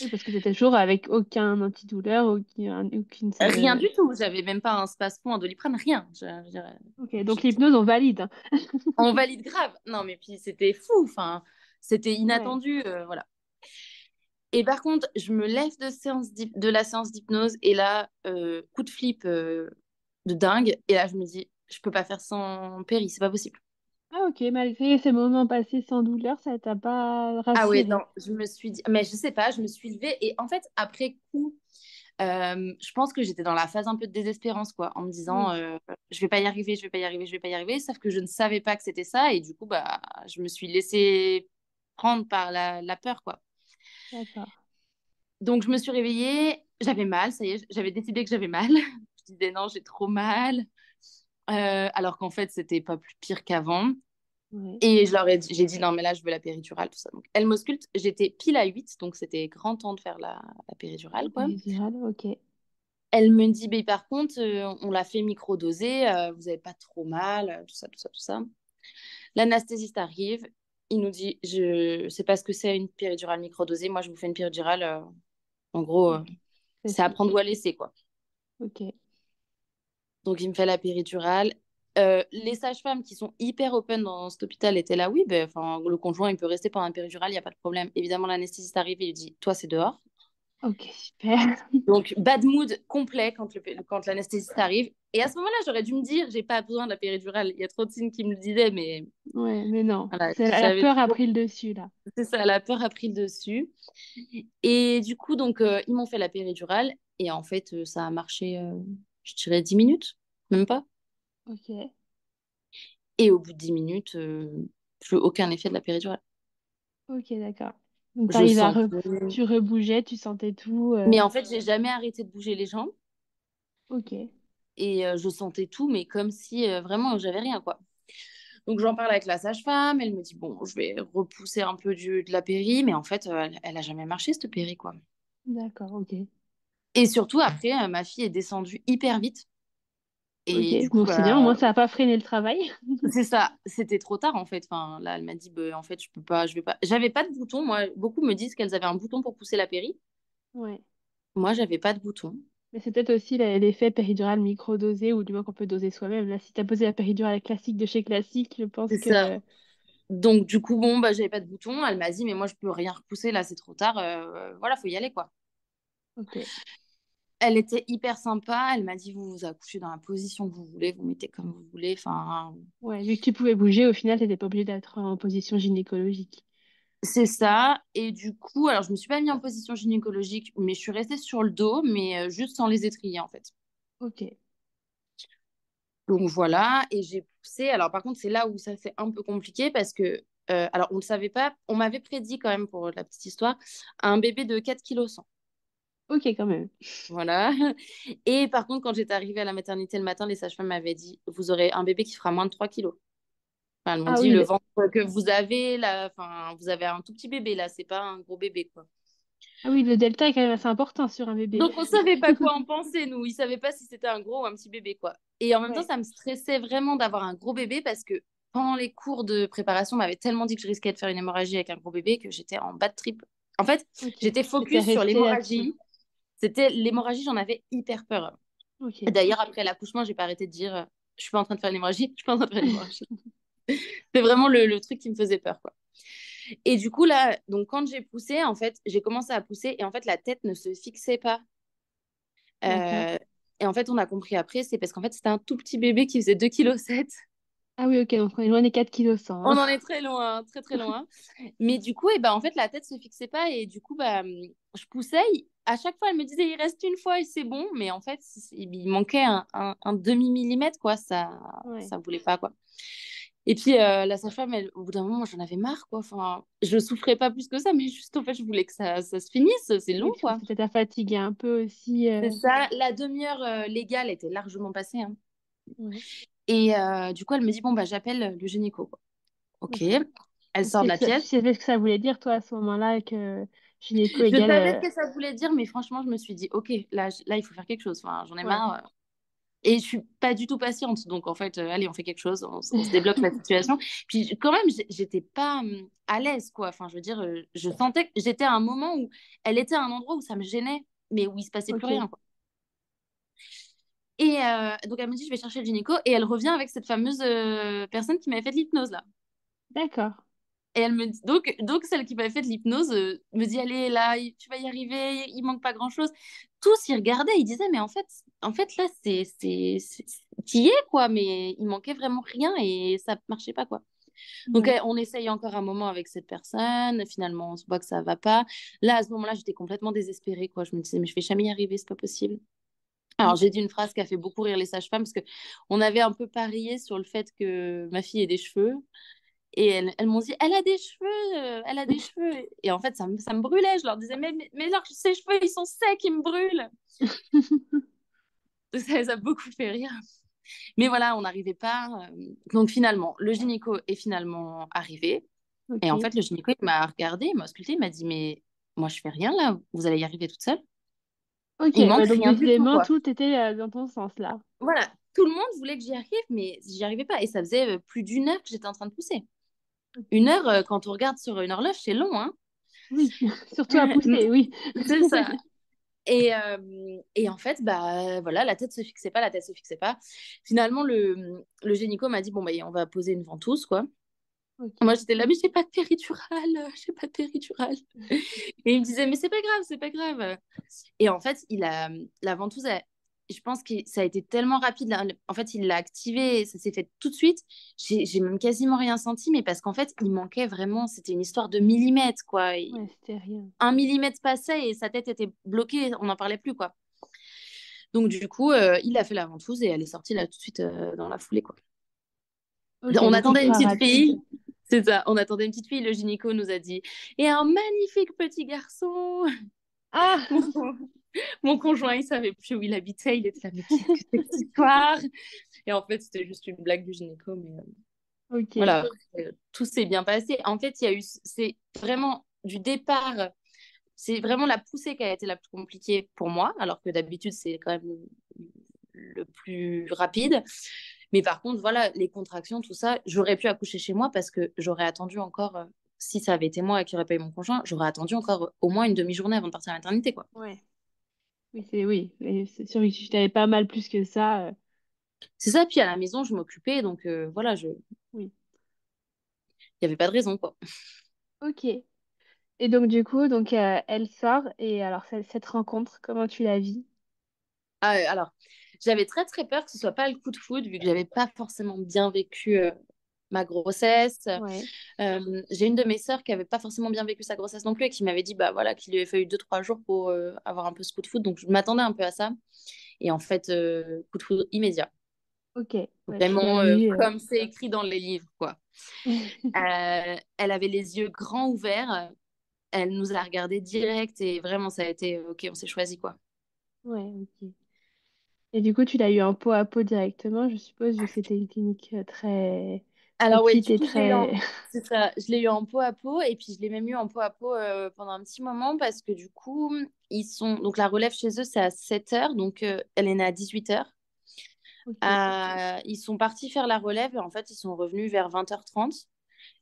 Oui, parce que c'était toujours avec aucun antidouleur, aucune... Rien du tout. J'avais même pas un spasmo, un Doliprane, rien. Je dirais. Ok, donc l'hypnose, on valide, hein. On valide grave. Non, mais puis c'était fou. Enfin, c'était Ouais. inattendu. Voilà. Et par contre, je me lève de la séance d'hypnose et là, coup de flip de dingue. Et là, je me dis, je peux pas faire sans péri, c'est pas possible. Ah ok, malgré ces moments passés sans douleur, ça t'a pas Ah ouais, non, rassuré. je me suis dit, mais je sais pas, je me suis levée et en fait, après coup, je pense que j'étais dans la phase un peu de désespérance, quoi, en me disant, Oui, je vais pas y arriver, je vais pas y arriver, je vais pas y arriver, sauf que je ne savais pas que c'était ça et du coup, bah, je me suis laissée prendre par la peur, quoi. d'accord. Donc, je me suis réveillée, j'avais mal, ça y est, j'avais décidé que j'avais mal. Je disais non, j'ai trop mal. Alors qu'en fait, c'était pas plus pire qu'avant. Ouais. Et j'ai dit non, mais là, je veux la péridurale, tout ça. Donc, elle m'ausculte. J'étais pile à 8, donc c'était grand temps de faire la péridurale, La quoi. péridurale, ok. Elle me dit, mais par contre, on l'a fait micro-doser, vous avez pas trop mal, tout ça, tout ça, tout ça. L'anesthésiste arrive, il nous dit, je sais pas ce que c'est une péridurale micro-dosée, moi, je vous fais une péridurale, en gros, Ok. c'est à prendre Classique. ou à laisser, quoi. Ok. Donc, il me fait la péridurale. Les sages-femmes qui sont hyper open dans cet hôpital étaient là, oui, ben, enfin, le conjoint, il peut rester pendant la péridurale, il n'y a pas de problème. Évidemment, l'anesthésiste arrive et il dit, toi, c'est dehors. Ok, super. Donc, bad mood complet quand l'anesthésiste arrive. Et à ce moment-là, j'aurais dû me dire, j'ai pas besoin de la péridurale. Il y a trop de signes qui me le disaient, mais Ouais, mais non. voilà, C'est la j'avais peur a trop. pris le dessus, là. C'est ça, la peur a pris le dessus. Et du coup, donc, ils m'ont fait la péridurale. Et en fait, ça a marché, je dirais, 10 minutes, même pas. Ok. Et au bout de 10 minutes, plus aucun effet de la péridurale. Ok, d'accord. Donc, Je t'arrives sentais. tu rebougeais, tu sentais tout. Mais en fait, j'ai jamais arrêté de bouger les jambes. Ok. Et je sentais tout, mais comme si vraiment, j'avais rien, quoi. Donc j'en parle avec la sage-femme, elle me dit bon, je vais repousser un peu de la péri, mais en fait, elle a jamais marché cette péri quoi. D'accord, ok. Et surtout après, ma fille est descendue hyper vite Ok, et du coup bon, c'est bien, au moins bah ça n'a pas freiné le travail. c'est ça, c'était trop tard en fait. Enfin là, elle m'a dit bah, en fait, je peux pas, je vais pas. J'avais pas de bouton. Moi, beaucoup me disent qu'elles avaient un bouton pour pousser la péri. Ouais. Moi, j'avais pas de bouton. Mais c'est peut-être aussi l'effet péridurale microdosé, ou du moins qu'on peut doser soi-même. Là, si t'as posé la péridurale classique de chez Classique, je pense C'est ça. que... Donc du coup bon bah j'avais pas de bouton. Elle m'a dit mais moi je peux rien repousser là, c'est trop tard. Voilà, faut y aller quoi. Ok. Elle était hyper sympa. Elle m'a dit, vous vous accouchez dans la position que vous voulez, vous mettez comme vous voulez. Enfin, Ouais, vu que tu pouvais bouger, au final, t'étais pas obligée d'être en position gynécologique. c'est ça. Et du coup, alors je me suis pas mis en position gynécologique, mais je suis restée sur le dos, mais juste sans les étriers en fait. Ok. Donc voilà. Et j'ai poussé. Alors par contre, c'est là où ça c'est un peu compliqué parce que, alors on le savait pas. On m'avait prédit quand même pour la petite histoire un bébé de 4,1 kg. Ok, quand même. Voilà. Et par contre, quand j'étais arrivée à la maternité le matin, les sages-femmes m'avaient dit, vous aurez un bébé qui fera moins de 3 kg. Enfin, elles m'ont Ah dit oui, le ventre que vous avez là, enfin, vous avez un tout petit bébé là, c'est pas un gros bébé quoi. ah oui, le delta est quand même assez important sur un bébé. Donc on savait pas quoi en penser nous, ils savaient pas si c'était un gros ou un petit bébé quoi. Et en même temps, Ouais. ça me stressait vraiment d'avoir un gros bébé parce que pendant les cours de préparation, on m'avait tellement dit que je risquais de faire une hémorragie avec un gros bébé que j'étais en bad trip. En fait, Ok. j'étais T'étais focus sur restée là-dessus. l'hémorragie. C'était l'hémorragie, j'en avais hyper peur. Ok. D'ailleurs, après l'accouchement, j'ai pas arrêté de dire je suis pas en train de faire une hémorragie, je suis pas en train de faire une hémorragie. C'est vraiment le truc qui me faisait peur quoi. Et du coup, là, donc quand j'ai poussé, en fait, j'ai commencé à pousser et en fait, la tête ne se fixait pas. D'accord. Euh, et en fait, on a compris après, c'est parce qu'en fait, c'était un tout petit bébé qui faisait 2,7 kg. Ah oui, ok, donc on est loin des 4,1 kg, On hein. en est très loin, très très loin. Mais du coup, et ben, en fait, la tête se fixait pas et du coup, bah, je poussais. À chaque fois, elle me disait, il reste une fois et c'est bon. Mais en fait, il manquait un demi-millimètre, quoi. Ouais. Ça voulait pas, quoi. Et puis, la sage-femme, au bout d'un moment, moi, j'en avais marre, quoi. Enfin, je souffrais pas plus que ça, mais juste, en fait, je voulais que ça se finisse. C'est long, Oui, parce que quoi. c'était ta fatigue un peu aussi. C'est ça. La demi-heure légale était largement passée, hein. Ouais. Et du coup, elle me dit, bon, bah, j'appelle le gynéco, quoi. Ok. Ok. Elle Tu sort de sais la tu pièce. savais ce que ça voulait dire, toi, à ce moment-là, que gynéco Je égale. savais ce que ça voulait dire, mais franchement, je me suis dit, ok, là, il faut faire quelque chose. Enfin, j'en ai Ouais. marre. Et je suis pas du tout patiente. Donc, en fait, allez, on fait quelque chose, on se débloque la situation. Puis, quand même, j'étais pas à l'aise, quoi. Enfin, je veux dire, je sentais que j'étais à un moment où elle était à un endroit où ça me gênait, mais où il se passait plus Ok. rien, quoi. Et donc, elle me dit, je vais chercher le gynéco. Et elle revient avec cette fameuse personne qui m'avait fait de l'hypnose, là. D'accord. Et elle me dit, donc celle qui m'avait fait de l'hypnose me dit, allez, là, tu vas y arriver, il manque pas grand-chose. Tous y regardaient, ils disaient, mais en fait là, t'y es, quoi, mais il manquait vraiment rien et ça marchait pas, quoi. Donc, Ouais. on essaye encore un moment avec cette personne, finalement, on se voit que ça va pas. Là, à ce moment-là, j'étais complètement désespérée, quoi. Je me disais, mais je vais jamais y arriver, c'est pas possible. Alors, Mm. j'ai dit une phrase qui a fait beaucoup rire les sages-femmes parce que on avait un peu parié sur le fait que ma fille ait des cheveux. Et elles m'ont dit, elle a des cheveux, elle a des cheveux. Et en fait, ça me brûlait. Je leur disais, mais alors, ses cheveux, ils sont secs, ils me brûlent. Ça a beaucoup fait rire. Mais voilà, on n'arrivait pas. Donc finalement, le gynéco est finalement arrivé. Et en Ok. fait, le gynéco, il m'a regardé, il m'a ausculté, il m'a dit, mais moi, je fais rien là, vous allez y arriver toute seule. Ok, Il manque ouais, donc rien du tout, décidément, quoi. tout était dans ton sens, là. Voilà, tout le monde voulait que j'y arrive, mais j'y arrivais pas. Et ça faisait plus d'1 heure que j'étais en train de pousser. Ok. 1 heure, quand on regarde sur une horloge, c'est long, hein. Oui, surtout à pousser, oui. C'est ça. Et en fait, bah voilà, la tête se fixait pas, la tête se fixait pas. Finalement, le gynéco m'a dit bon bah on va poser une ventouse quoi. Ok. Moi, j'étais là, mais j'ai pas de péridurale, j'ai pas de péridurale. Et il me disait, mais c'est pas grave, c'est pas grave. Et en fait, la ventouse, je pense que ça a été tellement rapide. Là. En fait, il l'a activée, ça s'est fait tout de suite. J'ai même quasiment rien senti, mais parce qu'en fait, il manquait vraiment, c'était une histoire de millimètres, quoi. Ouais, c'était rien. Un millimètre passait et sa tête était bloquée, on n'en parlait plus, quoi. Donc, du coup, il a fait la ventouse et elle est sortie là tout de suite dans la foulée, quoi. Ok, On donc attendait une ultra petite rapide. fille. C'est ça, on attendait une petite fille. Le gynéco nous a dit, et un magnifique petit garçon. Ah! Mon conjoint, il savait plus où il habitait. Il était là, mais qu'est-ce que c'est que cette histoire? Et en fait, c'était juste une blague du gynéco. Mais Ok. voilà, tout s'est bien passé. En fait, il y a eu, c'est vraiment du départ, c'est vraiment la poussée qui a été la plus compliquée pour moi, alors que d'habitude, c'est quand même le plus rapide. Mais par contre, voilà, les contractions, tout ça, j'aurais pu accoucher chez moi parce que j'aurais attendu encore, si ça avait été moi qui aurait pas eu mon conjoint, j'aurais attendu encore au moins une demi-journée avant de partir à la maternité, quoi. Ouais. Oui. Mais c'est sûr que si je t'avais pas mal plus que ça, C'est ça, puis à la maison, je m'occupais, donc voilà, oui. il n'y avait pas de raison, quoi. Ok. Et donc du coup, donc elle sort et alors cette rencontre, comment tu la vis? Alors, j'avais très très peur que ce soit pas le coup de foudre, vu que j'avais pas forcément bien vécu ma grossesse. Ouais. J'ai une de mes sœurs qui avait pas forcément bien vécu sa grossesse non plus et qui m'avait dit bah voilà qu'il lui avait fallu 2 3 jours pour avoir un peu ce coup de foudre, donc je m'attendais un peu à ça. Et en fait, coup de foudre immédiat, Ok. Ouais, tu l'as vraiment eu. comme c'est écrit dans les livres, quoi. Elle avait les yeux grands ouverts, elle nous a regardé direct et vraiment ça a été ok, on s'est choisi, quoi. Ouais, ok. Et du coup, tu l'as eu en peau à peau directement, je suppose, vu que c'était une clinique très Alors oui, petite du et coup, très. c'est ça, je l'ai eu en peau à peau et puis je l'ai même eu en peau à peau pendant un petit moment parce que du coup, donc la relève chez eux, c'est à 7 heures, donc elle est née à 18 heures. Ok. Ils sont partis faire la relève et en fait, ils sont revenus vers 20h30.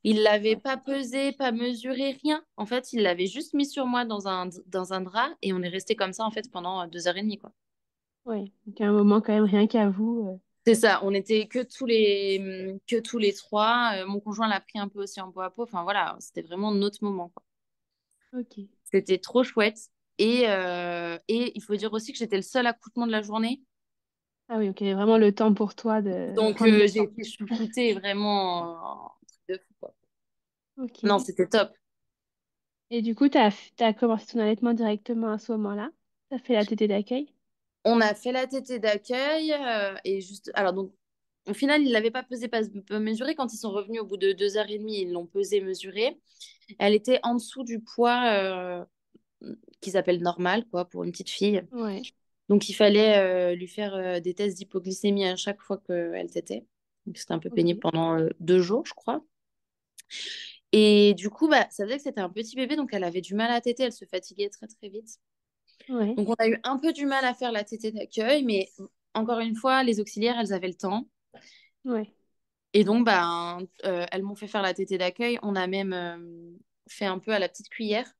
Ils l'avaient Ouais. pas pesé, pas mesuré, rien. En fait, ils l'avaient juste mis sur moi dans un drap et on est resté comme ça en fait pendant 2 heures et demie, quoi. Ouais. Donc à un moment quand même rien qu'à vous. C'est ça, on était que tous les trois. Mon conjoint l'a pris un peu aussi en peau à peau. Enfin voilà, c'était vraiment notre moment, quoi. Ok. C'était trop chouette. Et il faut dire aussi que j'étais le seul accouchement de la journée. Ah oui, ok, vraiment le temps pour toi de Donc prendre le j'ai temps. été chouchoutée vraiment un truc de fou, quoi. Non, Ok. c'était top. Et du coup, t'as commencé ton allaitement directement à ce moment-là? T'as fait la tétée d'accueil? On a fait la tétée d'accueil et juste. Alors donc, au final, ils ne l'avaient pas pesé, pas mesuré. Quand ils sont revenus au bout de 2 heures et demie, ils l'ont pesé, mesuré. Elle était en dessous du poids qu'ils appellent normal, quoi, pour une petite fille. Ouais. Donc, il fallait lui faire des tests d'hypoglycémie à chaque fois qu'elle tétait. Donc, c'était un peu Ok. pénible pendant 2 jours, je crois. Et du coup, bah, ça faisait que c'était un petit bébé, donc elle avait du mal à téter, elle se fatiguait très très vite. Ouais. Donc, on a eu un peu du mal à faire la tétée d'accueil, mais encore une fois, les auxiliaires, elles avaient le temps. Ouais. Et donc, bah, elles m'ont fait faire la tétée d'accueil. On a même fait un peu à la petite cuillère.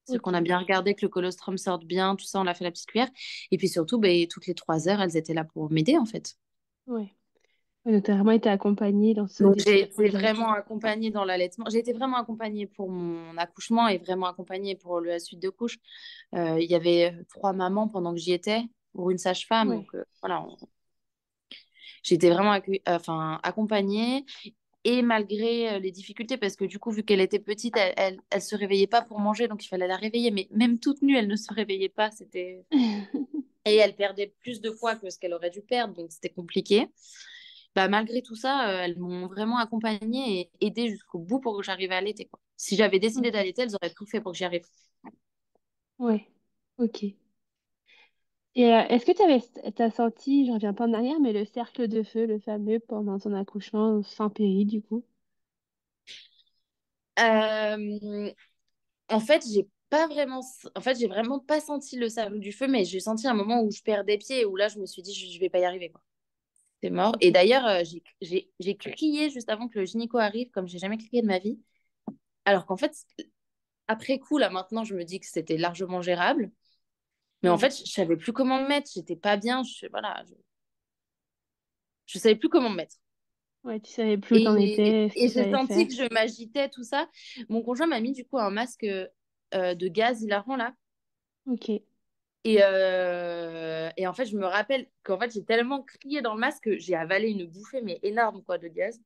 C'est-à-dire qu'on a Ok. bien regardé que le colostrum sorte bien, tout ça, on l'a fait à la petite cuillère. Et puis surtout, bah, toutes les 3 heures, elles étaient là pour m'aider, en fait. Ouais. Ouais, donc t'as vraiment été accompagnée dans ce Donc, début j'ai de été projet. vraiment accompagnée dans l'allaitement. J'ai été vraiment accompagnée pour mon accouchement et vraiment accompagnée pour la suite de couches. Il y avait 3 mamans pendant que j'y étais, pour une sage-femme. Ouais. Donc, voilà, j'ai été vraiment enfin, accompagnée. Et malgré les difficultés, parce que du coup, vu qu'elle était petite, elle se réveillait pas pour manger, donc il fallait la réveiller. Mais même toute nue, elle ne se réveillait pas. Et elle perdait plus de poids que ce qu'elle aurait dû perdre, donc c'était compliqué. Bah, malgré tout ça, elles m'ont vraiment accompagnée et aidée jusqu'au bout pour que j'arrive à allaiter, quoi. Si j'avais décidé Ok. d'allaiter, elles auraient tout fait pour que j'y arrive. Ouais. Ok. Et est-ce que t'as senti, je reviens pas en arrière, mais le cercle de feu, le fameux, pendant ton accouchement sans péri, du coup? Euh, En fait, j'ai vraiment pas senti le cercle du feu, mais j'ai senti un moment où je perdais pied et où là, je me suis dit, je vais pas y arriver, quoi. C'est mort. Et Ok. d'ailleurs, j'ai crié juste avant que le gynéco arrive, comme j'ai jamais crié de ma vie. Alors qu'en fait, après coup, là, maintenant, je me dis que c'était largement gérable. Mais en Ouais. fait, je savais plus comment me mettre. J'étais pas bien. Voilà, je savais plus comment me mettre. Ouais, tu savais plus où t'en étais, ce Et qu'il j'ai fallait senti faire. que je m'agitais, tout ça. Mon conjoint m'a mis du coup un masque de gaz hilarant là. Ok. Et en fait, je me rappelle qu'en fait, j'ai tellement crié dans le masque que j'ai avalé une bouffée, mais énorme, quoi, de gaz.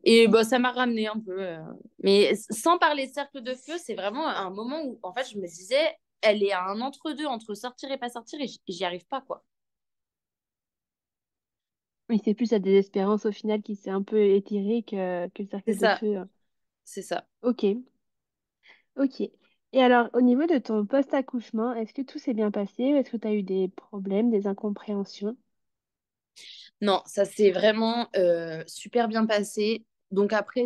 Et bah, ça m'a ramené un peu. Mais sans parler de cercle de feu, c'est vraiment un moment où, en fait, je me disais, elle est à un entre-deux entre sortir et pas sortir et j'y arrive pas, quoi. Oui, c'est plus la désespérance au final qui s'est un peu étirée que le C'est cercle de ça, feu. c'est ça. Ok, ok. Et alors, au niveau de ton post-accouchement, est-ce que tout s'est bien passé ou est-ce que tu as eu des problèmes, des incompréhensions? Non, ça s'est vraiment super bien passé. Donc après,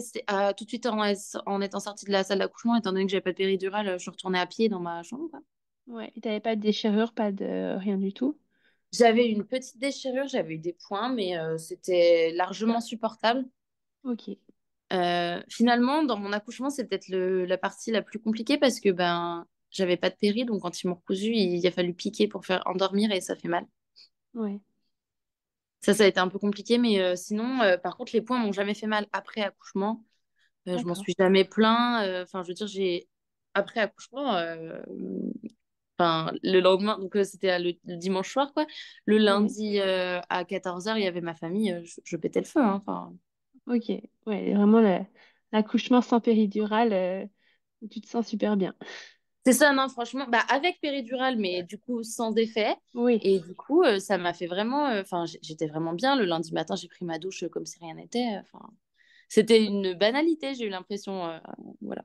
tout de suite en étant sortie de la salle d'accouchement, étant donné que j'avais pas de péridurale, je suis retournée à pied dans ma chambre, quoi. Ouais, et t'avais pas de déchirure, pas de rien du tout? J'avais une petite déchirure, j'avais eu des points, mais c'était largement supportable. Ok, Finalement, dans mon accouchement, c'est peut-être la partie la plus compliquée parce que ben, j'avais pas de péri, donc quand ils m'ont recousu, il a fallu piquer pour faire endormir et ça fait mal. ouais, Ça a été un peu compliqué, mais sinon, par contre, les points m'ont jamais fait mal après accouchement. Je m'en d'accord. suis jamais plaint. Enfin, je veux dire, j'ai après accouchement, enfin, le lendemain, donc c'était le dimanche soir, quoi. Le Ouais, lundi à 14h, il y avait ma famille, je pétais le feu, hein. Enfin, ok. Ouais, vraiment l'accouchement sans péridurale, où tu te sens super bien. c'est ça, non, franchement, bah, avec péridurale, mais du coup sans effet. Oui, Et du coup, ça m'a fait vraiment. Enfin, j'étais vraiment bien. Le lundi matin, j'ai pris ma douche comme si rien n'était. Enfin, c'était une banalité, j'ai eu l'impression. Voilà.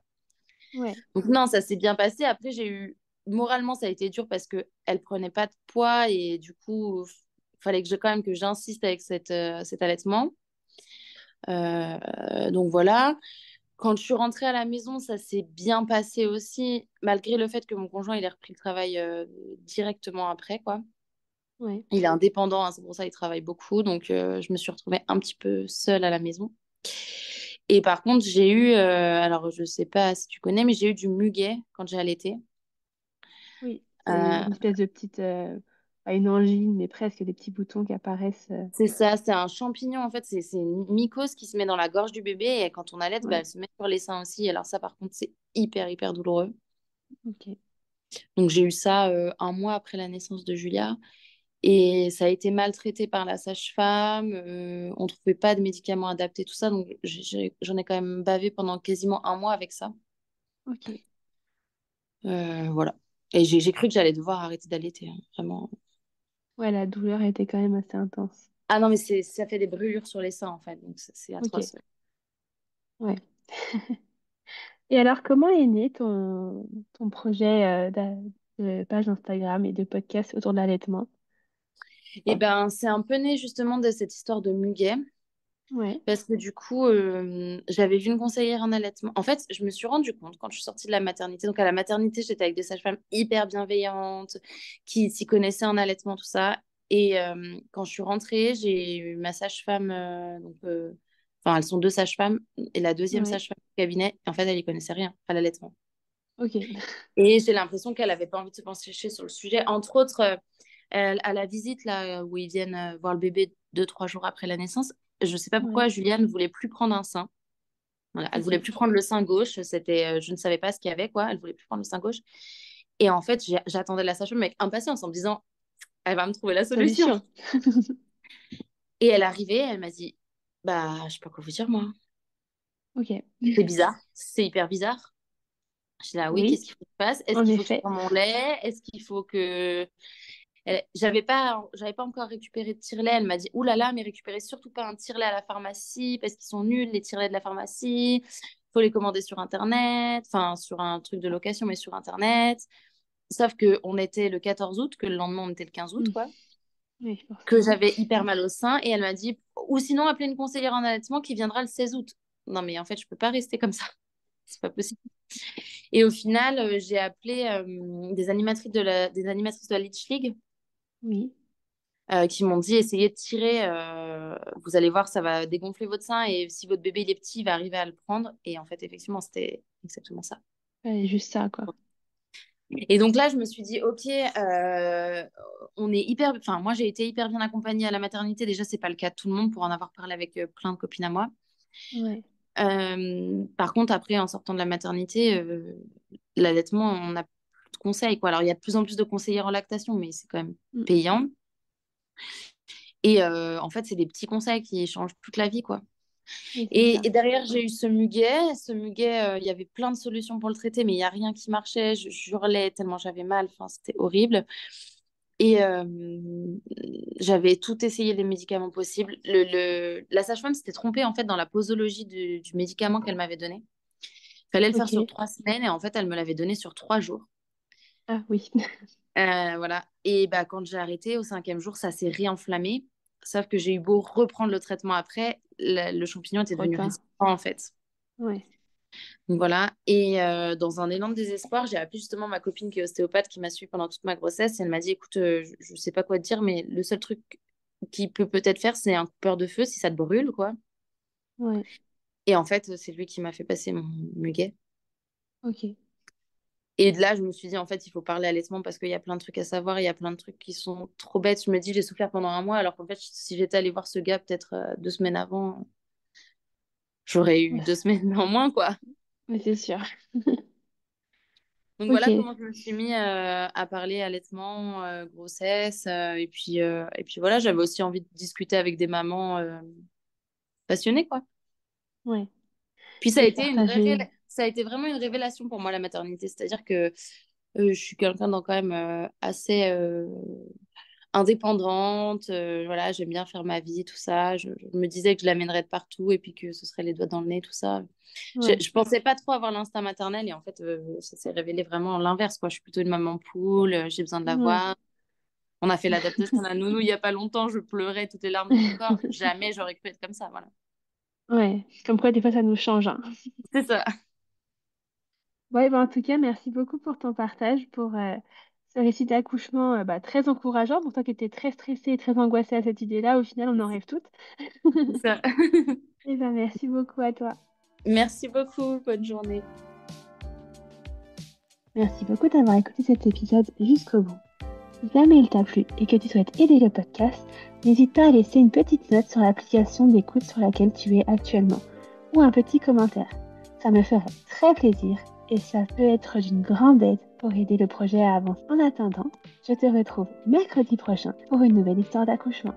ouais, Donc, non, ça s'est bien passé. Après, j'ai eu. Moralement, ça a été dur parce qu'elle prenait pas de poids et du coup, il fallait que quand même que j'insiste avec cet allaitement. Donc, voilà. Quand je suis rentrée à la maison, ça s'est bien passé aussi, malgré le fait que mon conjoint, il ait repris le travail directement après, quoi. ouais. Il est indépendant, hein, c'est pour ça qu'il travaille beaucoup, donc je me suis retrouvée un petit peu seule à la maison. Et par contre, j'ai eu, alors je sais pas si tu connais, mais j'ai eu du muguet quand j'ai allaité. Oui, c'est Euh, une espèce de petite, pas une angine, mais presque des petits boutons qui apparaissent. c'est ça, c'est un champignon, en fait, c'est une mycose qui se met dans la gorge du bébé et quand on allaite, bah, Ouais, elle se met sur les seins aussi. Alors ça, par contre, c'est hyper, hyper douloureux. ok, Donc j'ai eu ça un mois après la naissance de Julia. Et ça a été maltraité par la sage-femme. On ne trouvait pas de médicaments adaptés, tout ça. Donc, j'en ai quand même bavé pendant quasiment un mois avec ça. ok. Voilà. Et j'ai cru que j'allais devoir arrêter d'allaiter, hein, vraiment. Ouais, la douleur était quand même assez intense. Ah non, mais ça fait des brûlures sur les seins, en fait. Donc, c'est Ok, atroce. ouais. Et alors, comment est né ton projet de page Instagram et de podcast autour de l'allaitement? Et ben, c'est un peu né justement de cette histoire de muguet. Ouais, Parce que du coup, j'avais vu une conseillère en allaitement. En fait, je me suis rendu compte quand je suis sortie de la maternité. Donc, à la maternité, j'étais avec des sages-femmes hyper bienveillantes qui s'y connaissaient en allaitement, tout ça. Et quand je suis rentrée, j'ai eu ma sage-femme. Enfin, elles sont deux sages-femmes. Et la deuxième ouais, sage-femme du cabinet, en fait, elle y connaissait rien à l'allaitement. ok. Et j'ai l'impression qu'elle n'avait pas envie de se pencher sur le sujet. Entre autres, à la visite là, où ils viennent voir le bébé 2, 3 jours après la naissance, je ne sais pas Ouais, pourquoi Juliane ne voulait plus prendre un sein. Voilà, elle voulait ok. plus prendre le sein gauche. C'était, je ne savais pas ce qu'il y avait, quoi. Elle voulait plus prendre le sein gauche. Et en fait, j'attendais la sage-femme avec impatience en me disant, elle va me trouver la solution. Solution. Et elle est arrivée, elle m'a dit, bah, je sais pas quoi vous dire, moi. Ok. C'est bizarre, c'est hyper bizarre. Je dis, ah oui, Oui, qu'est-ce qu'il faut que je fasse? Est-ce en qu'il faut que je effet. prenne mon lait? Est-ce qu'il faut que... j'avais pas encore récupéré de tire-lait. Elle m'a dit, ouh là là, mais récupérez surtout pas un tire-lait à la pharmacie parce qu'ils sont nuls, les tire-laits de la pharmacie. Faut les commander sur Internet, enfin, sur un truc de location, mais sur Internet. Sauf qu'on était le 14 août, que le lendemain, on était le 15 août, Hmm. quoi. Oui, Que forcément. j'avais hyper mal au sein. Et elle m'a dit, ou sinon, appelez une conseillère en allaitement qui viendra le 16 août. Non, mais en fait, je peux pas rester comme ça. C'est pas possible. Et au final, j'ai appelé des animatrices de la Litch League Oui. qui m'ont dit, essayez de tirer. Vous allez voir, ça va dégonfler votre sein. Et si votre bébé il est petit, il va arriver à le prendre. Et en fait, effectivement, c'était exactement ça. Ouais, juste ça, quoi. Et donc là, je me suis dit, ok, on est hyper, enfin, moi, j'ai été hyper bien accompagnée à la maternité. Déjà, c'est pas le cas de tout le monde pour en avoir parlé avec plein de copines à moi. Ouais, Par contre, après, en sortant de la maternité, l'allaitement, on a plus de conseils, quoi. Alors, il y a de plus en plus de conseillères en lactation, mais c'est quand même mm, payant. Et en fait, c'est des petits conseils qui changent toute la vie, quoi. oui, c'est ça. Et derrière, j'ai eu ce muguet. Ce muguet, il y avait plein de solutions pour le traiter, mais il n'y a rien qui marchait. Je hurlais tellement j'avais mal. Enfin, c'était horrible. Et j'avais tout essayé les médicaments possibles. La sage-femme s'était trompée en fait dans la posologie du médicament qu'elle m'avait donné. Il fallait le faire sur Ok. 3 semaines et en fait, elle me l'avait donné sur 3 jours. Ah oui. Voilà. Et bah, quand j'ai arrêté, au 5e jour, ça s'est réenflammé. Sauf que j'ai eu beau reprendre le traitement après, le champignon était Trop devenu tard. résistant en fait. Ouais. Donc voilà. Et dans un élan de désespoir, j'ai appelé justement ma copine qui est ostéopathe qui m'a suivie pendant toute ma grossesse. Et elle m'a dit, écoute, je ne sais pas quoi te dire, mais le seul truc qui peut peut-être faire, c'est un coupeur de feu si ça te brûle, quoi. Ouais. Et en fait, c'est lui qui m'a fait passer mon muguet. Ok. Et de là, je me suis dit, en fait, il faut parler allaitement parce qu'il y a plein de trucs à savoir, il y a plein de trucs qui sont trop bêtes. Je me dis, j'ai souffert pendant un mois, alors qu'en fait, si j'étais allée voir ce gars peut-être 2 semaines avant, j'aurais eu Ouais, 2 semaines en moins, quoi. ouais, c'est sûr. Donc voilà Ok. comment je me suis mis à parler allaitement, grossesse, et puis voilà, j'avais aussi envie de discuter avec des mamans passionnées, quoi. Ouais. Puis Et partager. ça a été vraiment une révélation pour moi la maternité, c'est-à-dire que je suis quelqu'un quand même assez indépendante, voilà, j'aime bien faire ma vie, tout ça. Je me disais que je l'amènerais de partout et puis que ce serait les doigts dans le nez, tout ça. Ouais. Je pensais pas trop avoir l'instinct maternel et en fait, ça s'est révélé vraiment l'inverse, quoi. Je suis plutôt une maman poule, j'ai besoin de la Ouais. voir. On a fait l'adaptation à la nounou il y a pas longtemps, je pleurais toutes les larmes de mon corps. Jamais j'aurais cru être comme ça, voilà. Ouais. Comme quoi, des fois, ça nous change, hein. C'est ça. Ouais, bah, en tout cas, merci beaucoup pour ton partage, pour ce récit d'accouchement très encourageant. Pour toi qui étais très stressée et très angoissée à cette idée-là, au final, on en rêve toutes. C'est ça. Et ben, merci beaucoup à toi. Merci beaucoup, bonne journée. Merci beaucoup d'avoir écouté cet épisode jusqu'au bout. Si jamais il t'a plu et que tu souhaites aider le podcast, n'hésite pas à laisser une petite note sur l'application d'écoute sur laquelle tu es actuellement ou un petit commentaire. Ça me ferait très plaisir et ça peut être d'une grande aide pour aider le projet à avancer. En attendant, je te retrouve mercredi prochain pour une nouvelle histoire d'accouchement.